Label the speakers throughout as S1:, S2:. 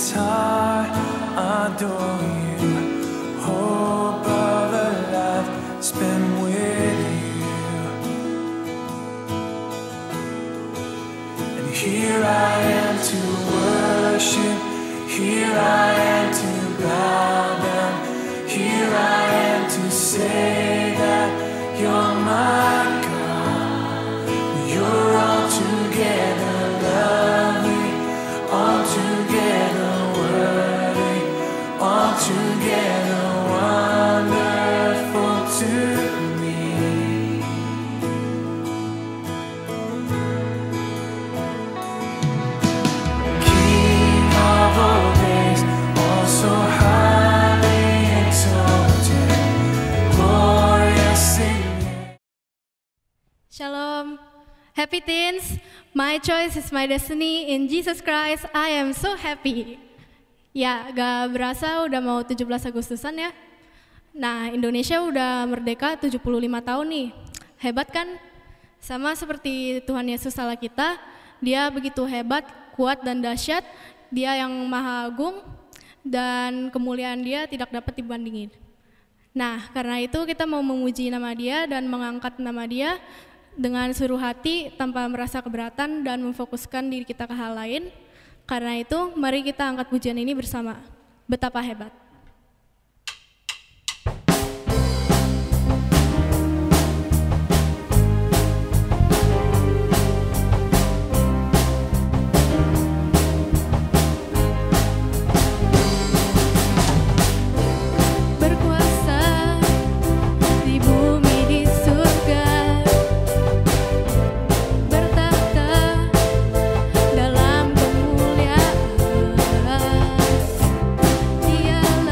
S1: guitar, adore you. Hope of a life spent with you. And here I am to worship, here I am to bow down, here I am to say that you're my God. You're altogether lovely, altogether worthy, altogether wonderful to me. King of all days, also highly exalted, glorious in you.
S2: Shalom, happy teens. My choice is my destiny. In Jesus Christ, I am so happy. Ya, gak berasa udah mau 17 Agustusan ya. Nah, Indonesia udah merdeka 75 tahun nih. Hebat kan? Sama seperti Tuhan Yesus Allah kita, dia begitu hebat, kuat dan dahsyat. Dia yang maha agung dan kemuliaan dia tidak dapat dibandingin. Nah, karena itu kita mau memuji nama dia dan mengangkat nama dia dengan seluruh hati tanpa merasa keberatan dan memfokuskan diri kita ke hal lain. Karena itu, mari kita angkat pujian ini bersama. Betapa hebat. Berkuasa di bumi di surga, bertahta dalam kemuliaan. Dialah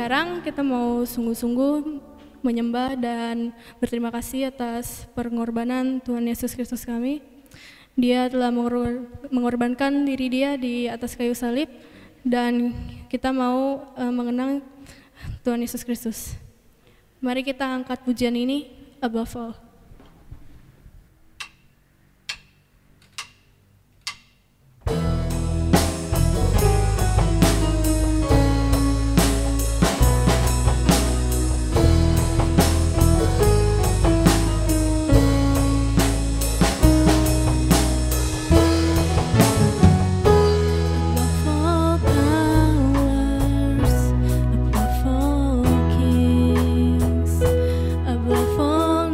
S2: sekarang kita mau sungguh-sungguh menyembah dan berterima kasih atas pengorbanan Tuhan Yesus Kristus kami. Dia telah mengorbankan diri dia di atas kayu salib, dan kita mau mengenang Tuhan Yesus Kristus. Mari kita angkat pujian ini, Above All.
S3: Above all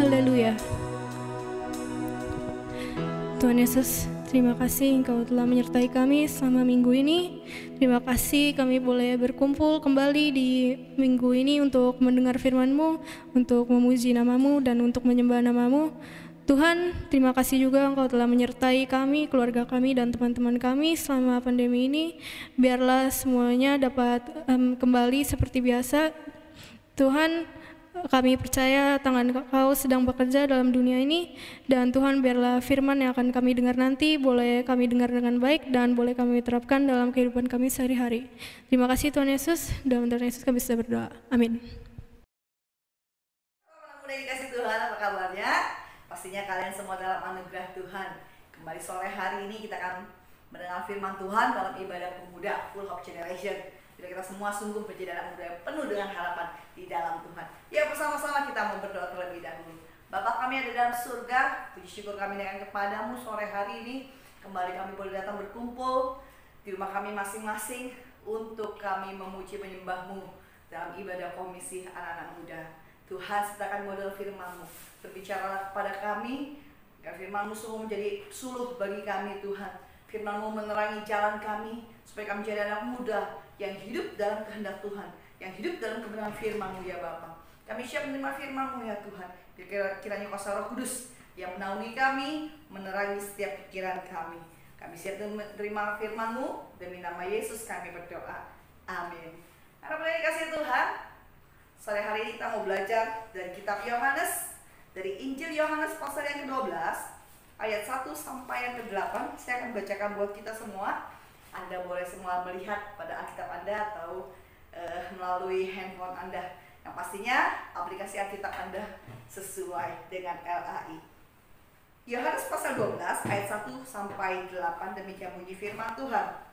S2: Haleluya. Tuhan Yesus, terima kasih Engkau telah menyertai kami selama minggu ini. Terima kasih kami boleh berkumpul kembali di minggu ini untuk mendengar firman-Mu, untuk memuji nama-Mu, dan untuk menyembah nama-Mu. Tuhan, terima kasih juga Engkau telah menyertai kami, keluarga kami, dan teman-teman kami selama pandemi ini. Biarlah semuanya dapat kembali seperti biasa. Tuhan, kami percaya tangan Kau sedang bekerja dalam dunia ini, dan Tuhan, biarlah firman yang akan kami dengar nanti boleh kami dengar dengan baik dan boleh kami terapkan dalam kehidupan kami sehari-hari. Terima kasih Tuhan Yesus, dalam nama Yesus kami sudah berdoa. Amin.
S3: Anak muda dikasih Tuhan, apa kabarnya? Pastinya kalian semua dalam anugerah Tuhan. Kembali sore hari ini kita akan mendengar firman Tuhan dalam ibadah pemuda Full Hope Generation. Bila kita semua sungguh menjadi anak muda yang penuh dengan harapan di dalam Tuhan. Ya, bersama-sama kita mau berdoa terlebih dahulu. Bapa kami ada dalam surga, puji syukur kami dengan kepadamu sore hari ini. Kembali kami boleh datang berkumpul di rumah kami masing-masing untuk kami memuji menyembah-Mu dalam ibadah komisi anak-anak muda. Tuhan, sertakan modal firman-Mu, berbicaralah kepada kami, agar firman-Mu sungguh menjadi suluh bagi kami Tuhan. Firman-Mu menerangi jalan kami, supaya kami menjadi anak muda yang hidup dalam kehendak Tuhan, yang hidup dalam kebenaran firman-Mu ya Bapa. Kami siap menerima firman-Mu ya Tuhan. Kiranya kuasa Roh Kudus yang menaungi kami, menerangi setiap pikiran kami. Kami siap menerima firman-Mu, demi nama Yesus kami berdoa. Amin. Anak muda dikasih Tuhan, sore hari ini kita mau belajar dari kitab Yohanes, dari Injil Yohanes pasal yang ke-12 ayat 1 sampai yang ke-8. Saya akan bacakan buat kita semua. Anda boleh semua melihat pada Alkitab Anda atau melalui handphone Anda. Yang pastinya aplikasi Alkitab Anda sesuai dengan LAI. Yohanes pasal 12 ayat 1 sampai 8, demikian bunyi firman Tuhan.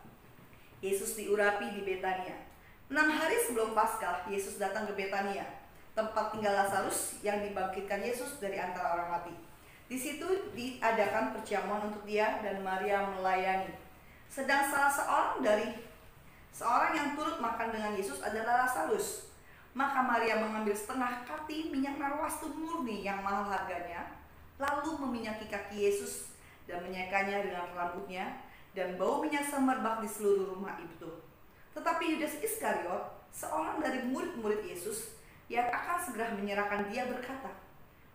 S3: Yesus diurapi di Betania. 6 hari sebelum Paskah, Yesus datang ke Betania, tempat tinggal Lazarus yang dibangkitkan Yesus dari antara orang mati. Di situ diadakan perjamuan untuk dia dan Maria melayani. Sedang salah seorang yang turut makan dengan Yesus adalah Lazarus. Maka Maria mengambil setengah kati minyak narwastu murni yang mahal harganya, lalu meminyaki kaki Yesus dan menyekanya dengan rambutnya, dan bau minyak semerbak di seluruh rumah itu. Tetapi Yudas Iskariot, seorang dari murid-murid Yesus yang akan segera menyerahkan dia, berkata,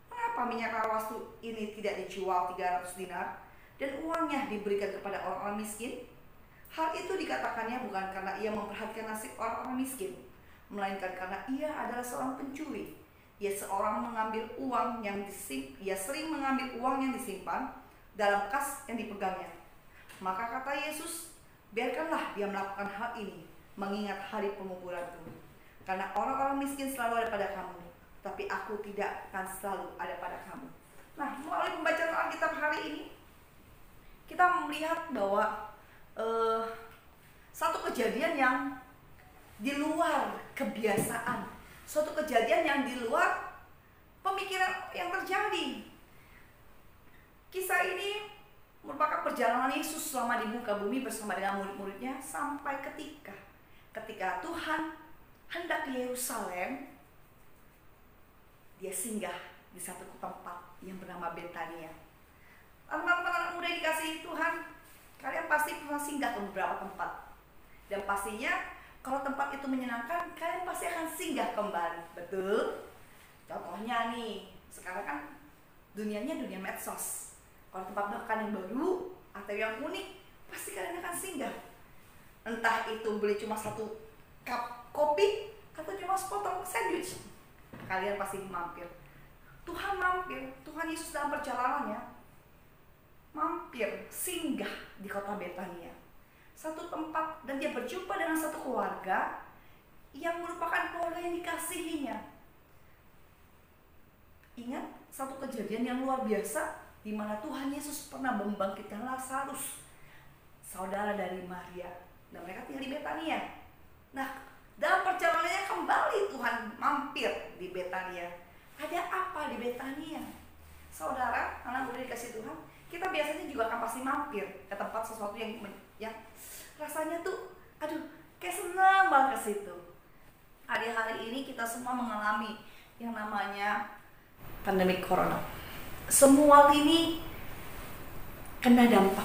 S3: "Mengapa minyak narwastu ini tidak dijual 300 dinar dan uangnya diberikan kepada orang-orang miskin?" Hal itu dikatakannya bukan karena ia memperhatikan nasib orang-orang miskin, melainkan karena ia adalah seorang pencuri. Ia sering mengambil uang yang disimpan dalam kas yang dipegangnya. Maka kata Yesus, "Biarkanlah dia melakukan hal ini, mengingat hari penguburanku. Karena orang-orang miskin selalu ada pada kamu, tapi aku tidak akan selalu ada pada kamu." Nah, melalui pembacaan Alkitab hari ini, kita melihat bahwa satu kejadian yang di luar kebiasaan, suatu kejadian yang di luar pemikiran yang terjadi. Kisah ini merupakan perjalanan Yesus selama di muka bumi bersama dengan murid-muridnya, sampai ketika Tuhan hendak ke Yerusalem, dia singgah di satu tempat yang bernama Betania. Teman-teman anak muda dikasihi Tuhan, kalian pasti pernah singgah ke beberapa tempat, dan pastinya kalau tempat itu menyenangkan, kalian pasti akan singgah kembali, betul? Contohnya nih, sekarang kan dunianya dunia medsos. Kalau tempat makan yang baru atau yang unik, pasti kalian akan singgah. Entah itu beli cuma satu cup kopi atau cuma sepotong sandwich, kalian pasti mampir. Tuhan mampir, Tuhan Yesus dalam perjalanannya mampir, singgah di kota Betania, satu tempat, dan dia berjumpa dengan satu keluarga yang merupakan keluarga yang dikasihinya. Ingat satu kejadian yang luar biasa, di mana Tuhan Yesus pernah membangkitkan Lazarus, saudara dari Maria, dan mereka tinggal di Betania. Nah, dalam perjalanannya kembali Tuhan mampir di Betania. Ada apa di Betania? Saudara, anak muda dikasih Tuhan, kita biasanya juga akan pasti mampir ke tempat sesuatu yang rasanya tuh, aduh, kayak senang banget ke situ. Hari-hari ini kita semua mengalami yang namanya pandemi corona. Semua lini kena dampak.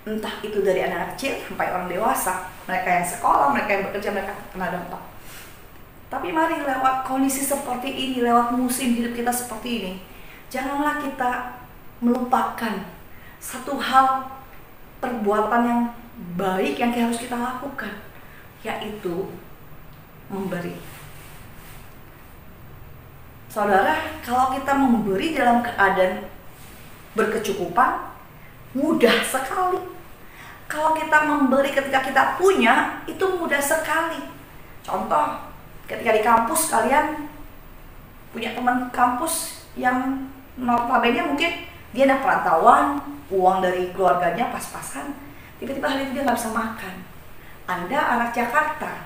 S3: Entah itu dari anak kecil sampai orang dewasa, mereka yang sekolah, mereka yang bekerja, mereka kena dampak. Tapi mari lewat kondisi seperti ini, lewat musim hidup kita seperti ini, janganlah kita melupakan satu hal perbuatan yang baik yang harus kita lakukan, yaitu memberi. Saudara, kalau kita memberi dalam keadaan berkecukupan, mudah sekali. Kalau kita memberi ketika kita punya, itu mudah sekali. Contoh, ketika di kampus kalian punya teman kampus yang notabene mungkin dia anak perantauan, uang dari keluarganya pas-pasan, tiba-tiba hari itu dia nggak bisa makan. Anda anak Jakarta,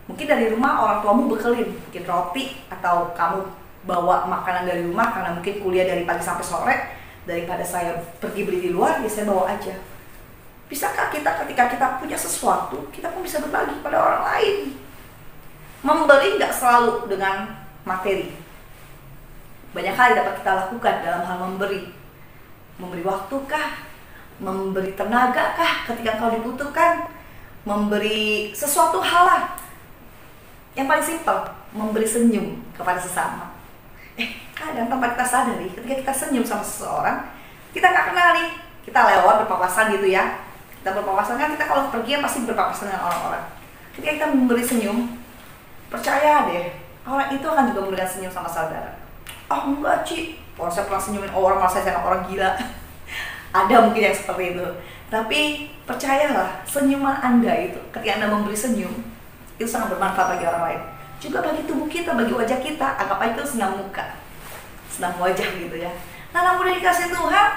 S3: mungkin dari rumah orang tuamu bekelin, mungkin roti, atau kamu bawa makanan dari rumah karena mungkin kuliah dari pagi sampai sore, daripada saya pergi beli di luar, ya saya bawa aja. Bisakah kita ketika kita punya sesuatu, kita pun bisa berbagi pada orang lain? Memberi nggak selalu dengan materi. Banyak hal yang dapat kita lakukan dalam hal memberi. Memberi waktu kah? Memberi tenaga kah ketika kau dibutuhkan? Memberi sesuatu hal lah. Yang paling simpel, memberi senyum kepada sesama. Kadang tanpa kita sadari, ketika kita senyum sama seseorang, kita nggak kenal nih, kita lewat berpapasan gitu ya. Kita berpapasan kan, kita kalau pergi pasti berpapasan dengan orang-orang. Ketika kita memberi senyum, percaya deh, orang itu akan juga memberikan senyum sama saudara. Oh enggak Ci, orang saya pernah senyumin orang, malah saya orang gila. Ada mungkin yang seperti itu. Tapi percayalah, senyuman Anda itu, ketika Anda memberi senyum, itu sangat bermanfaat bagi orang lain. Juga bagi tubuh kita, bagi wajah kita, anggap aja itu senam muka, senam wajah gitu ya. Nah, namun dikasih Tuhan,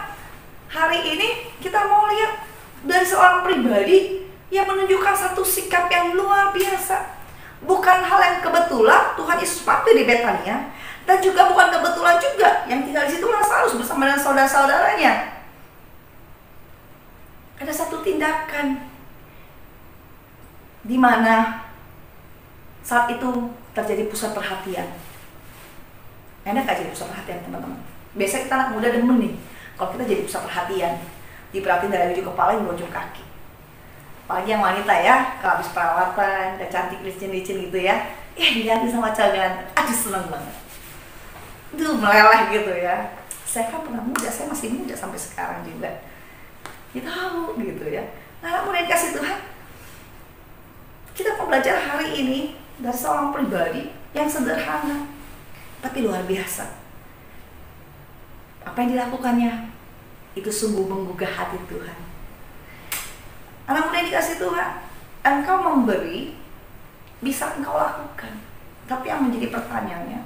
S3: hari ini kita mau lihat dari seorang pribadi yang menunjukkan satu sikap yang luar biasa. Bukan hal yang kebetulan Tuhan Yesus pakai di Betania, dan juga bukan kebetulan juga yang tinggal di situ Lazarus bersama dengan saudara-saudaranya. Ada satu tindakan di mana saat itu terjadi pusat perhatian. Enak gak jadi pusat perhatian teman-teman? Biasanya kita anak muda demen nih, kalau kita jadi pusat perhatian, diperhatiin dari ujung kepala hingga ujung kaki. Apalagi yang wanita ya, kalau habis perawatan, udah cantik licin-licin gitu ya, dilihatin sama cowok ganteng, aduh seneng banget. Duh meleleh gitu ya. Saya kan pernah muda, saya masih muda sampai sekarang juga. Kita tahu gitu ya. Nah, mulai dikasih Tuhan, kita mau belajar hari ini dari seorang pribadi yang sederhana tapi luar biasa. Apa yang dilakukannya itu sungguh menggugah hati Tuhan. Anak muda yang dikasih Tuhan, engkau memberi bisa engkau lakukan, tapi yang menjadi pertanyaannya,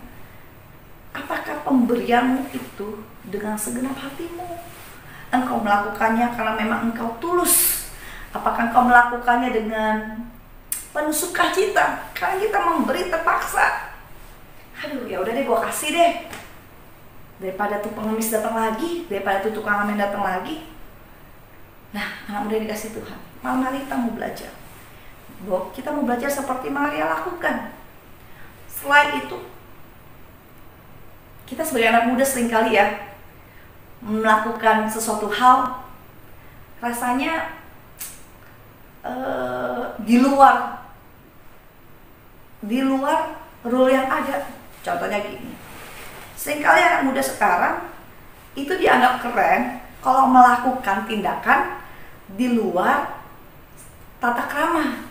S3: apakah pemberianmu itu dengan segenap hatimu? Engkau melakukannya karena memang engkau tulus? Apakah engkau melakukannya dengan penuh sukacita karena kita memberi terpaksa? Aduh, ya udah deh, gua kasih deh, daripada tuh pengemis datang lagi, daripada tuh tukang ngamen datang lagi. Nah, anak muda dikasih Tuhan, malam hari kita mau belajar. Kita mau belajar seperti Maria lakukan. Selain itu, kita sebagai anak muda seringkali ya melakukan sesuatu hal rasanya di luar rule yang ada. Contohnya gini, seringkali anak muda sekarang itu dianggap keren kalau melakukan tindakan di luar tata krama,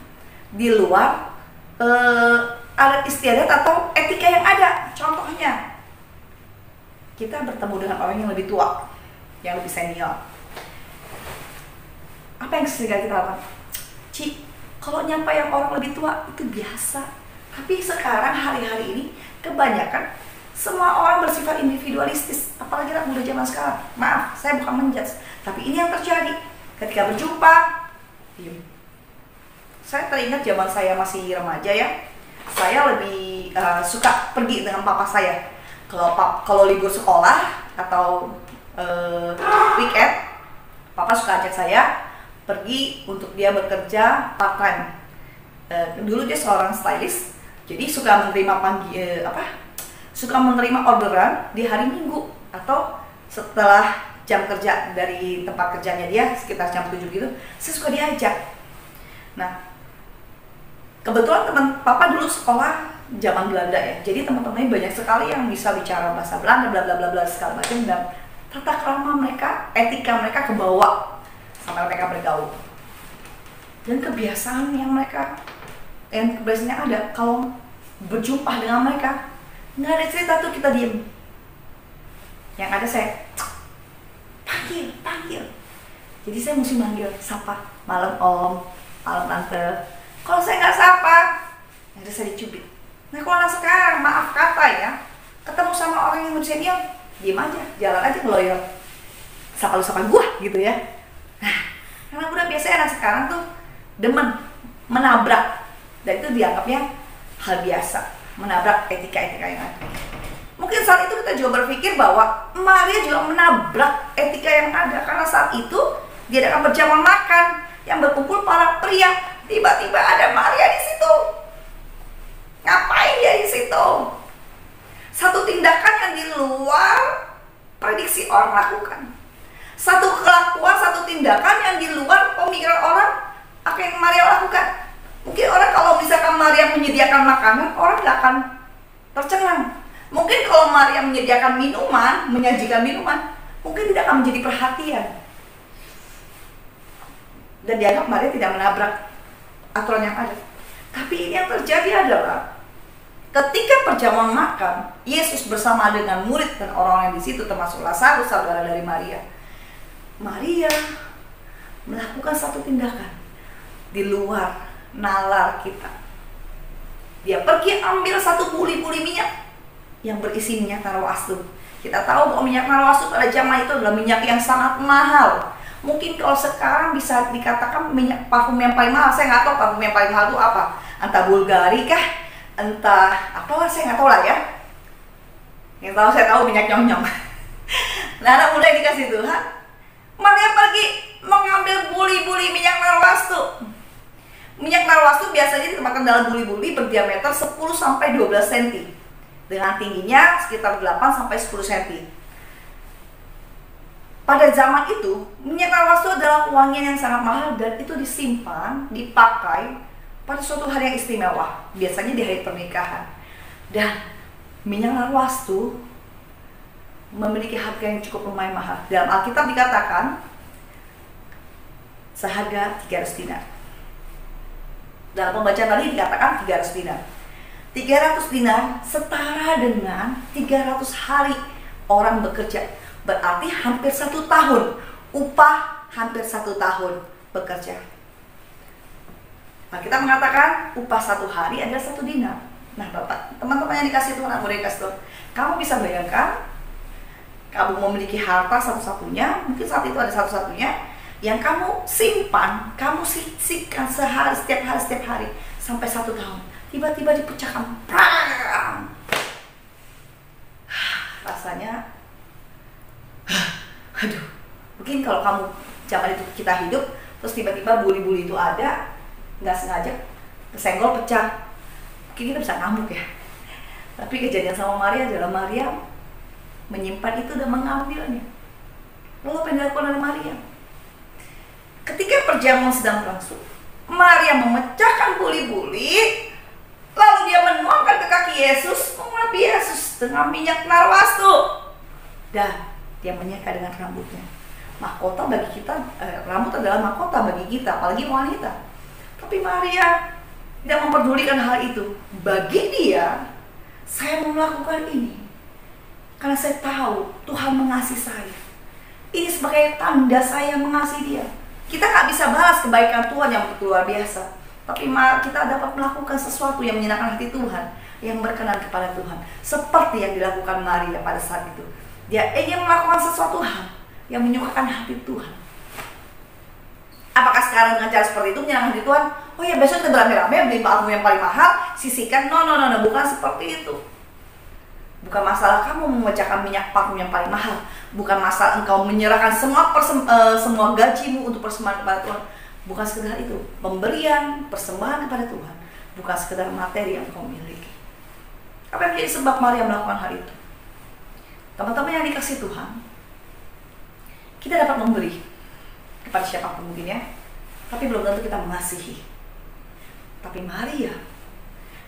S3: di luar adat istiadat atau etika yang ada. Contohnya, kita bertemu dengan orang yang lebih tua, yang lebih senior. Apa yang sering kita lakukan? Ci, kalau nyapa yang orang lebih tua itu biasa. Tapi sekarang hari-hari ini kebanyakan semua orang bersifat individualistis, apalagi anak muda zaman sekarang. Maaf, saya bukan menjudge, tapi ini yang terjadi. Ketika berjumpa, diam. Saya teringat zaman saya masih remaja ya, saya lebih suka pergi dengan papa saya. Kalau libur sekolah atau weekend, papa suka ajak saya pergi untuk dia bekerja part time. Dulu dia seorang stylist, jadi suka menerima suka menerima orderan di hari Minggu atau setelah jam kerja dari tempat kerjanya dia sekitar jam 7 gitu, saya suka diajak. Nah, kebetulan teman papa dulu sekolah zaman Belanda ya, jadi teman-temannya banyak sekali yang bisa bicara bahasa Belanda, bla bla bla bla segala macam, dan tata krama mereka, etika mereka kebawa sampai mereka bergaul. Dan kebiasaan yang kebiasaannya ada kalau berjumpa dengan mereka, nggak ada cerita tuh kita diem. Yang ada saya panggil. Jadi saya mesti manggil, sapa, malam om, malam tante. Kalau saya nggak sapa, ada saya dicubit. Nah kalau anak sekarang, maaf kata ya, ketemu sama orang yang udah senior, diem aja, jalan aja ngeloyor. Sapa lu sapa gua gitu ya. Nah, karena udah biasa anak sekarang tuh demen menabrak, dan itu dianggapnya hal biasa, menabrak etika-etika yang ada. Mungkin saat itu kita juga berpikir bahwa Maria juga menabrak etika yang ada, karena saat itu dia akan berjamuan makan yang berkumpul para pria. Tiba-tiba ada Maria di situ. Ngapain dia di situ? Satu tindakan yang di luar prediksi orang lakukan. Satu kelakuan, satu tindakan yang di luar pemikiran orang apa yang Maria lakukan. Mungkin orang kalau misalkan Maria menyediakan makanan, orang tidak akan tercengang. Mungkin kalau Maria menyediakan minuman, menyajikan minuman, mungkin tidak akan menjadi perhatian. Dan dianggap Maria tidak menabrak aturan yang ada. Tapi ini yang terjadi adalah ketika perjamuan makan, Yesus bersama dengan murid dan orang-orang di situ, termasuk Lazarus, saudara dari Maria. Maria melakukan satu tindakan di luar nalar kita. Dia pergi ambil satu buli-buli minyak yang berisi minyak narwastu. Kita tahu bahwa minyak narwastu pada zaman itu adalah minyak yang sangat mahal. Mungkin kalau sekarang bisa dikatakan minyak parfum yang paling mahal. Saya nggak tahu parfum yang paling mahal itu apa. Entah Bulgari kah, entah apalah, saya nggak tahu lah ya. Yang tahu saya tahu minyak nyong-nyong. Nah, anak muda yang dikasih Tuhan, Maria pergi mengambil buli-buli minyak narwastu. Minyak narwastu biasanya ditempatkan dalam buli-buli berdiameter 10-12 cm dengan tingginya sekitar 8-10 cm. Pada zaman itu, minyak narwastu adalah wangian yang sangat mahal dan itu disimpan, dipakai pada suatu hari yang istimewa, biasanya di hari pernikahan. Dan minyak narwastu memiliki harga yang cukup lumayan mahal. Dalam Alkitab dikatakan seharga 300 dinar. Dalam pembacaan tadi dikatakan 300 dinar. 300 dinar setara dengan 300 hari orang bekerja. Berarti hampir 1 tahun. Upah hampir 1 tahun bekerja. Nah, kita mengatakan upah 1 hari adalah 1 dinar. Nah, Bapak, teman-teman yang dikasih Tuhan, aku dikasih Tuhan, kamu bisa bayangkan, kamu memiliki harta satu-satunya, mungkin saat itu ada satu-satunya, yang kamu simpan, kamu sisihkan setiap hari, sampai 1 tahun. Tiba-tiba dipecahkan, prang! Rasanya, aduh, mungkin kalau kamu zaman itu kita hidup, terus tiba-tiba buli-buli itu ada, nggak sengaja, kesenggol pecah, mungkin kita bisa ngamuk ya. Tapi kejadian sama Maria adalah Maria menyimpan itu dan mengambilnya. Lalu apa yang dilakukan oleh Maria? Ketika perjamuan sedang berlangsung, Maria memecahkan buli-buli, lalu dia menuangkan ke kaki Yesus, mengurapi Yesus dengan minyak narwastu, dan dia menyeka dengan rambutnya. Mahkota bagi kita, rambut adalah mahkota bagi kita, apalagi wanita. Tapi Maria tidak memperdulikan hal itu. Bagi dia, saya mau melakukan ini karena saya tahu Tuhan mengasihi saya. Ini sebagai tanda saya mengasihi dia. Kita nggak bisa balas kebaikan Tuhan yang luar biasa, tapi kita dapat melakukan sesuatu yang menyenangkan hati Tuhan, yang berkenan kepada Tuhan, seperti yang dilakukan Maria pada saat itu. Dia ingin melakukan sesuatu hal yang menyukakan hati Tuhan. Apakah sekarang dengan cara seperti itu menyenangkan hati Tuhan? Oh ya, besok kita beramai-ramai beli parfum yang paling mahal, sisihkan. No, bukan seperti itu. Bukan masalah kamu memecahkan minyak parfum yang paling mahal. Bukan masalah engkau menyerahkan semua gajimu untuk persembahan kepada Tuhan. Bukan sekedar itu. Pemberian, persembahan kepada Tuhan bukan sekedar materi yang kau miliki. Apa yang menjadi sebab Maria melakukan hal itu? Teman-teman yang dikasih Tuhan, kita dapat memberi kepada siapapun mungkin ya, tapi belum tentu kita mengasihi. Tapi Maria,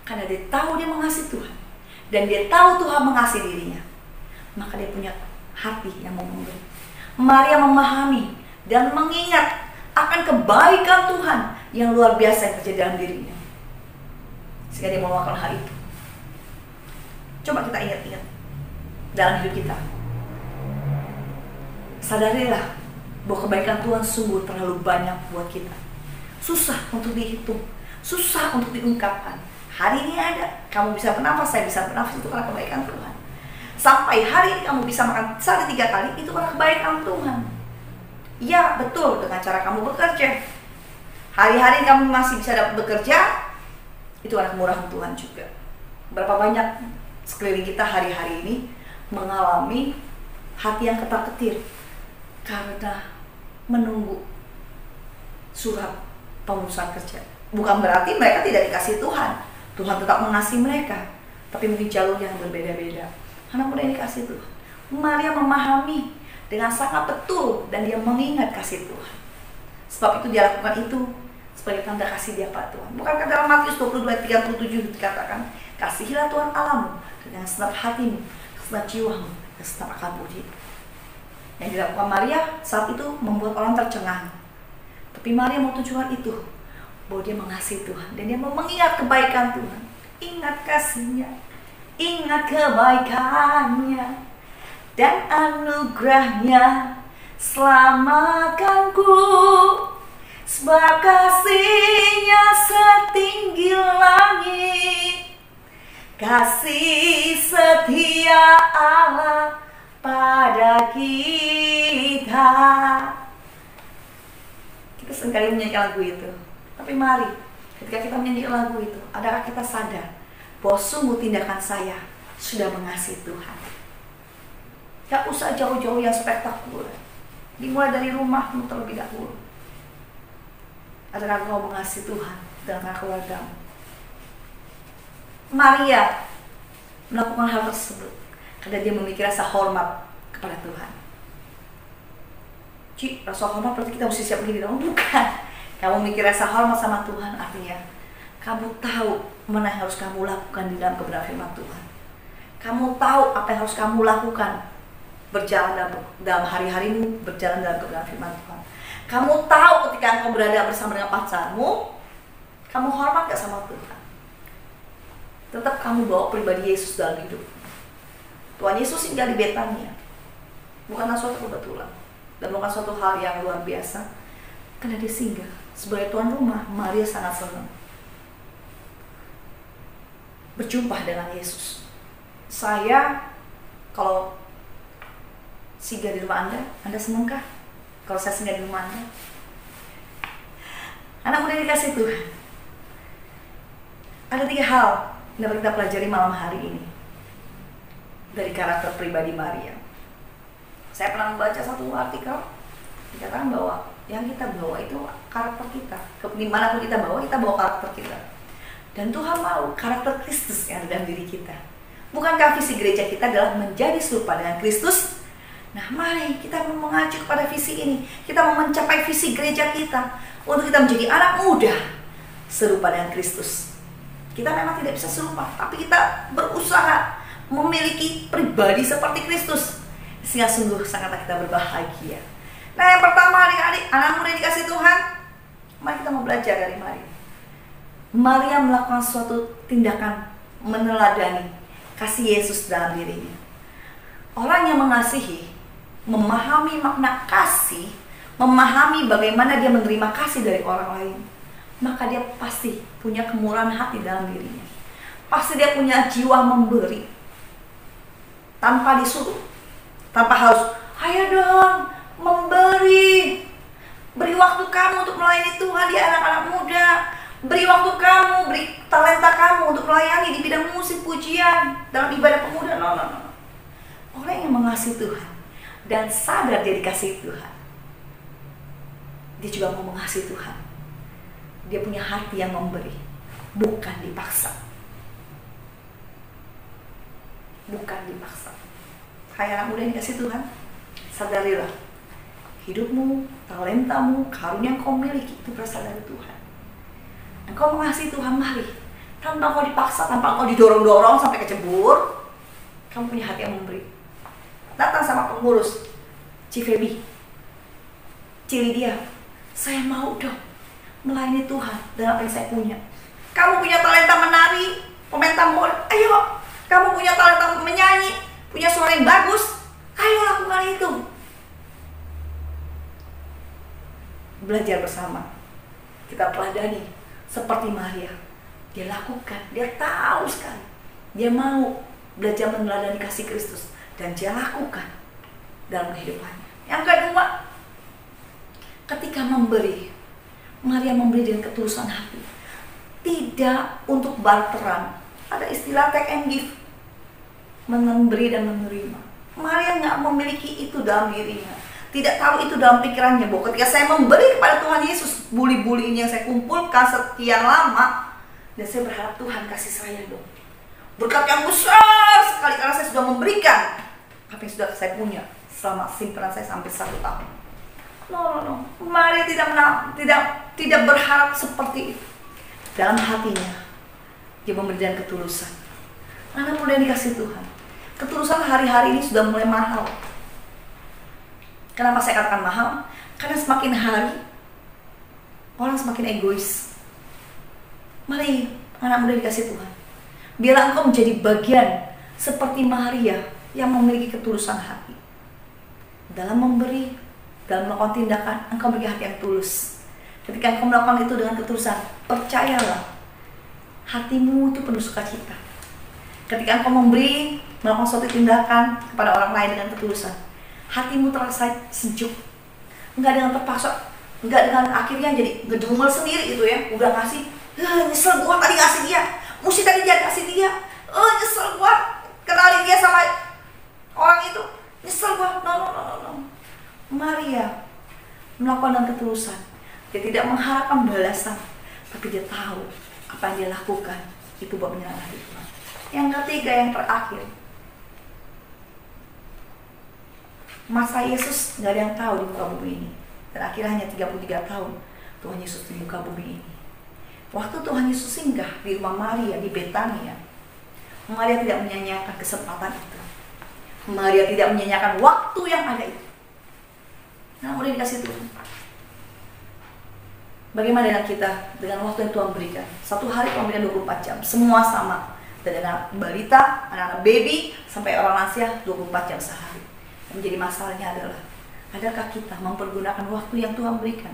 S3: karena dia tahu dia mengasihi Tuhan, dan dia tahu Tuhan mengasihi dirinya, maka dia punya hati yang mau memberi. Maria memahami dan mengingat akan kebaikan Tuhan yang luar biasa yang terjadi dalam dirinya, sehingga dia melakukan hal itu. Coba kita ingat-ingat dalam hidup kita. Sadarilah bahwa kebaikan Tuhan sungguh terlalu banyak buat kita. Susah untuk dihitung, susah untuk diungkapkan. Hari ini ada, kamu bisa bernafas, saya bisa bernafas, itu karena kebaikan Tuhan. Sampai hari ini kamu bisa makan sehari 3 kali, itu karena kebaikan Tuhan. Ya betul, dengan cara kamu bekerja. Hari-hari kamu masih bisa dapat bekerja, itu karena kemurahan Tuhan juga. Berapa banyak sekeliling kita hari-hari ini mengalami hati yang ketar-ketir karena menunggu surat pemutusan kerja. Bukan berarti mereka tidak dikasih Tuhan. Tuhan tetap mengasihi mereka, tapi mungkin jalur yang berbeda-beda. Anak muda yang dikasih Tuhan, Maria memahami dengan sangat betul dan dia mengingat kasih Tuhan. Sebab itu dia lakukan itu sebagai tanda kasih dia pada Tuhan. Bukankah dalam Matius 22:37 dikatakan, kasihilah Tuhan Allahmu dengan segenap hatimu, segenap jiwamu, dan segenap akal budi. Yang dilakukan Maria saat itu membuat orang tercengang. Tapi Maria mau tunjukkan itu, bahwa dia mengasihi Tuhan dan dia mau mengingat kebaikan Tuhan. Ingat kasihnya, ingat kebaikannya dan anugerahnya selamatkanku, sebab kasihnya setinggi langit, kasih setia Allah pada kita. Kita seringkali menyanyikan lagu itu, tapi mari ketika kita menyanyikan lagu itu, adakah kita sadar bahwa sungguh tindakan saya sudah mengasihi Tuhan? Gak usah jauh-jauh yang spektakuler, dimulai dari rumahmu terlebih dahulu. Adakah kau mengasihi Tuhan dengan keluargamu? Maria melakukan hal tersebut karena dia memiliki rasa hormat kepada Tuhan. Ci, rasa hormat berarti kita mesti siap begini dong? Bukan. Kamu memiliki rasa hormat sama Tuhan, artinya kamu tahu mana yang harus kamu lakukan di dalam kebenaran firman Tuhan. Kamu tahu apa yang harus kamu lakukan berjalan dalam hari-harimu, berjalan dalam kebenaran firman Tuhan. Kamu tahu ketika engkau berada bersama dengan pacarmu, kamu hormat gak sama Tuhan? Tetap kamu bawa pribadi Yesus dalam hidup. Tuhan Yesus tinggal di Betania, bukanlah suatu kebetulan dan bukan suatu hal yang luar biasa, karena dia singgah sebagai tuan rumah. Maria sangat senang berjumpa dengan Yesus. Saya kalau singgah di rumah Anda senangkah? Kalau saya singgah di rumah Anda? Anak muda dikasih Tuhan, ada 3 hal yang dapat kita pelajari malam hari ini dari karakter pribadi Maria. Saya pernah membaca satu artikel dikatakan bahwa yang kita bawa itu karakter kita. Dimanapun kita bawa karakter kita. Dan Tuhan mau karakter Kristus yang ada dalam diri kita. Bukankah visi gereja kita adalah menjadi serupa dengan Kristus? Nah, mari kita mengacu kepada visi ini. Kita mau mencapai visi gereja kita untuk kita menjadi anak muda serupa dengan Kristus. Kita memang tidak bisa serupa, tapi kita berusaha memiliki pribadi seperti Kristus, sehingga sungguh sangatlah kita berbahagia. Nah, yang pertama adik-adik, anak muda dikasih Tuhan, mari kita mau belajar dari Maria. Maria melakukan suatu tindakan meneladani kasih Yesus dalam dirinya. Orang yang mengasihi, memahami makna kasih, memahami bagaimana dia menerima kasih dari orang lain, maka dia pasti punya kemurahan hati dalam dirinya. Pasti dia punya jiwa memberi tanpa disuruh, tanpa harus, ayo dong memberi. Beri waktu kamu untuk melayani Tuhan di anak-anak muda. Beri waktu kamu, beri talenta kamu untuk melayani di bidang musik, pujian, dalam ibadah pemuda. No. Orang yang mengasihi Tuhan dan sadar dia dikasihi Tuhan, dia juga mau mengasihi Tuhan. Dia punya hati yang memberi, bukan dipaksa. bukan dipaksa. Hai anak muda yang dikasih Tuhan, sadarilah hidupmu, talentamu, karunia yang kau miliki itu berasal dari Tuhan. Engkau mengasihi Tuhan, mari tanpa kau dipaksa, tanpa kau didorong-dorong sampai kecebur, kamu punya hati yang memberi. Datang sama pengurus, Cifebi, Cilidia, saya mau dong melayani Tuhan dengan apa yang saya punya. Kamu punya talenta menari, pemain tambor, ayo. Kamu punya talenta menyanyi, punya suara yang bagus, ayo lakukan itu. Belajar bersama, kita teladani seperti Maria. Dia lakukan, dia tahu sekali, dia mau belajar meneladani kasih Kristus, dan dia lakukan dalam kehidupannya. Yang kedua, ketika memberi, Maria memberi dengan ketulusan hati, tidak untuk barteran. Ada istilah take and give, memberi dan menerima. Maria nggak memiliki itu dalam dirinya, tidak tahu itu dalam pikirannya, bahwa ketika saya memberi kepada Tuhan Yesus, buli-buli ini yang saya kumpulkan sekian lama, dan saya berharap Tuhan kasih saya dong berkat yang besar sekali, karena saya sudah memberikan apa yang sudah saya punya selama simpanan saya sampai 1 tahun. No. Maria tidak berharap seperti itu. Dalam hatinya dia memberi dengan ketulusan. Anak muda yang dikasih Tuhan, ketulusan hari-hari ini sudah mulai mahal. Kenapa saya katakan mahal? Karena semakin hari orang semakin egois. Mari anak muda dikasih Tuhan, biarlah engkau menjadi bagian seperti Maria yang memiliki ketulusan hati. Dalam memberi, dalam melakukan tindakan, engkau memiliki hati yang tulus. Ketika engkau melakukan itu dengan ketulusan, percayalah, hatimu itu penuh sukacita. Ketika engkau memberi, melakukan suatu tindakan kepada orang lain dengan ketulusan, hatimu terasa sejuk. Enggak dengan terpaksa, enggak dengan akhirnya jadi ngedumel sendiri itu ya. Udah ngasih, nyesel gua tadi ngasih dia, mesti tadi dia kasih dia, nyesel gua kenalin dia sama orang itu, nyesel gua. No. Maria melakukan dengan ketulusan. Dia tidak mengharapkan balasan, tapi dia tahu apa yang dia lakukan itu buat menyenangkan hati Tuhan. Yang ketiga, yang terakhir, masa Yesus gak ada yang tahu di muka bumi ini, dan akhirnya hanya 33 tahun Tuhan Yesus di muka bumi ini. Waktu Tuhan Yesus singgah di rumah Maria di Betania, Maria tidak menyanyiakan kesempatan itu. Maria tidak menyanyiakan waktu yang ada itu. Nah, udah dikasih Tuhan. Bagaimana dengan kita, dengan waktu yang Tuhan berikan? Satu hari Tuhan berikan 24 jam, semua sama. Dari anak balita, anak-anak baby, sampai orang lansia 24 jam sehari. Yang menjadi masalahnya adalah, adakah kita mempergunakan waktu yang Tuhan berikan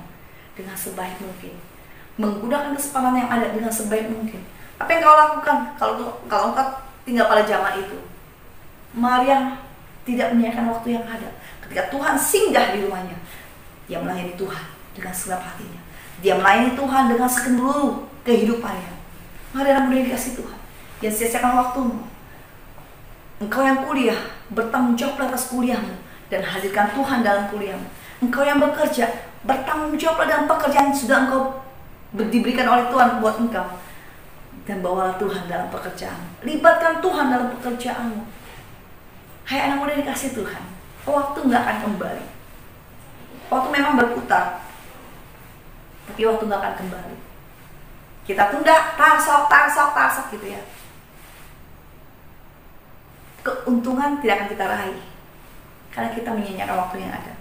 S3: dengan sebaik mungkin? Menggunakan kesempatan yang ada dengan sebaik mungkin. Apa yang kau lakukan kalau engkau tinggal pada zaman itu? Maria tidak menyediakan waktu yang ada. Ketika Tuhan singgah di rumahnya, dia melayani Tuhan dengan segenap hatinya. Dia melayani Tuhan dengan seluruh kehidupannya. Mari anak muda dikasih Tuhan, jangan sia-siakan waktumu. Engkau yang kuliah, bertanggung jawab atas kuliahmu dan hadirkan Tuhan dalam kuliahmu. Engkau yang bekerja, bertanggung jawab dalam pekerjaan yang sudah engkau diberikan oleh Tuhan buat engkau, dan bawalah Tuhan dalam pekerjaan. Libatkan Tuhan dalam pekerjaanmu. Hai anak muda dikasih Tuhan, waktu nggak akan kembali. Waktu memang berputar, tapi waktu nggak akan kembali. Kita tunda, tarsok gitu ya. Keuntungan tidak akan kita raih karena kita menyanyiakan waktu yang ada.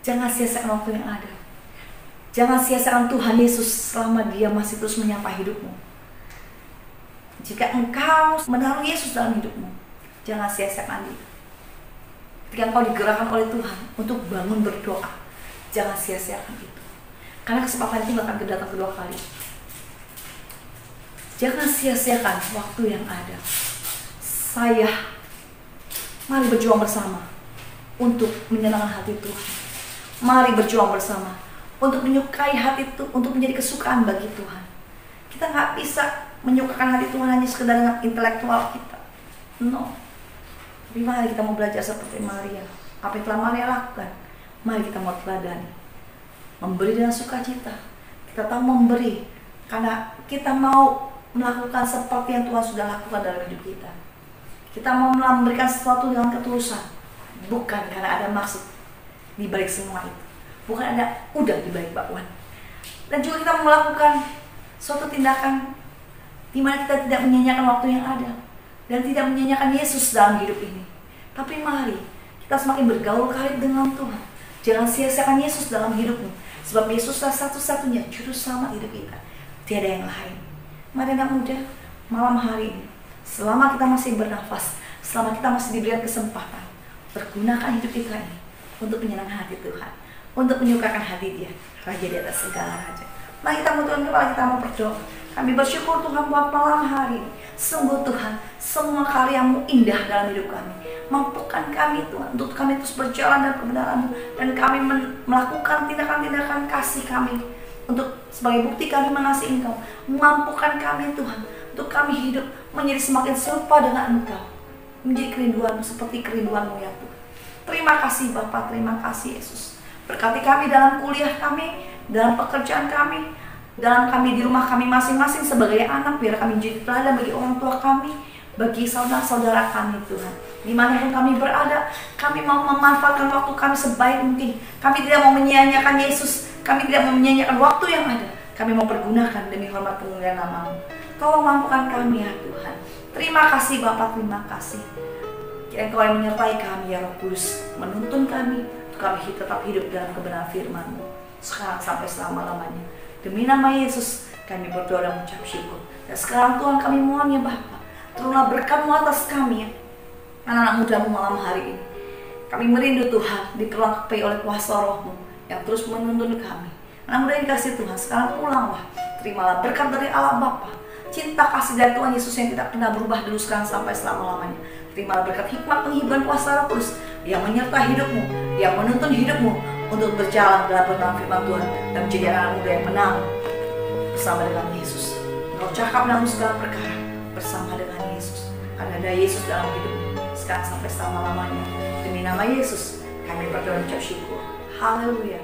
S3: Jangan sia-siakan waktu yang ada. Jangan sia-siakan Tuhan Yesus selama dia masih terus menyapa hidupmu. Jika engkau menaruh Yesus dalam hidupmu, jangan sia-siakan dia. Ketika engkau digerakkan oleh Tuhan untuk bangun berdoa, jangan sia-siakan itu. Karena kesempatan itu gak akan datang kedua kali. Jangan sia-siakan waktu yang ada. Mari berjuang bersama untuk menyenangkan hati Tuhan. Mari berjuang bersama untuk menyukai hati itu, untuk menjadi kesukaan bagi Tuhan. Kita gak bisa menyukakan hati Tuhan hanya sekedar dengan intelektual kita. No. Tapi mari kita mau belajar seperti Maria. Apa yang telah Maria lakukan, mari kita mau teladani. Memberi dengan sukacita. Kita tahu memberi karena kita mau melakukan seperti yang Tuhan sudah lakukan dalam hidup kita. Kita mau memberikan sesuatu dengan ketulusan, bukan karena ada maksud di balik semua itu, bukan ada udah di balik bakwan. Dan juga kita melakukan suatu tindakan di mana kita tidak menyanyiakan waktu yang ada dan tidak menyanyiakan Yesus dalam hidup ini. Tapi mari kita semakin bergaul karib dengan Tuhan. Jangan sia-siakan Yesus dalam hidupmu, sebab Yesuslah satu-satunya juru selamat hidup kita, tiada yang lain. Mari anak muda, malam hari ini, selama kita masih bernafas, selama kita masih diberikan kesempatan, pergunakan hidup kita ini untuk menyenangkan hati Tuhan, untuk menyukakan hati Dia, Raja di atas segala raja. Mari kita menundukkan kepala kita, mau berdoa. Kami bersyukur Tuhan buat malam hari ini. Sungguh Tuhan, semua karya-Mu indah dalam hidup kami. Mampukan kami Tuhan untuk kami terus berjalan dalam kebenaran-Mu, dan kami melakukan tindakan-tindakan kasih kami untuk sebagai bukti kami mengasihi Engkau. Mampukan kami Tuhan untuk kami hidup menjadi semakin serupa dengan Engkau, menjadi kerinduan-Mu seperti kerinduan-Mu ya Tuhan. Terima kasih Bapa, terima kasih Yesus. Berkati kami dalam kuliah kami, dalam pekerjaan kami, dalam kami di rumah kami masing-masing sebagai anak. Biar kami menjadi teladan bagi orang tua kami, bagi saudara-saudara kami Tuhan. Dimanapun kami berada, kami mau memanfaatkan waktu kami sebaik mungkin. Kami tidak mau menyia-nyiakan Yesus, kami tidak mau menyia-nyiakan waktu yang ada. Kami mau pergunakan demi hormat kemuliaan nama-Mu. Tolong mampukan kami ya Tuhan. Terima kasih Bapa, terima kasih. Kiranya Engkau yang menyertai kami ya Roh Kudus, menuntun kami untuk kami tetap hidup dalam kebenaran firman-Mu sekarang sampai selama-lamanya. Demi nama Yesus kami berdoa dan mengucap syukur. Dan sekarang Tuhan kami mohon ya Bapa, turunlah berkat-Mu atas kami ya, anak-anak muda-Mu malam hari ini. Kami merindu Tuhan diperlengkapi oleh kuasa Roh-Mu yang terus menuntun kami. Anak muda yang kasih Tuhan, sekarang pulanglah. Terimalah berkat dari Allah Bapa, cinta kasih dari Tuhan Yesus yang tidak pernah berubah dulu sekarang sampai selama-lamanya. Terimalah berkat hikmat penghiburan kuasa Roh Kudus yang menyertai hidupmu, yang menuntun hidupmu untuk berjalan dalam kebenaran firman Tuhan dan menjadi anak muda yang menang bersama dengan Yesus. Engkau cakap dalam segala perkara bersama dengan Yesus, karena ada Yesus dalam hidupmu sekarang sampai selama-lamanya. Demi nama Yesus kami berdoa dan ucap syukur. Haleluya.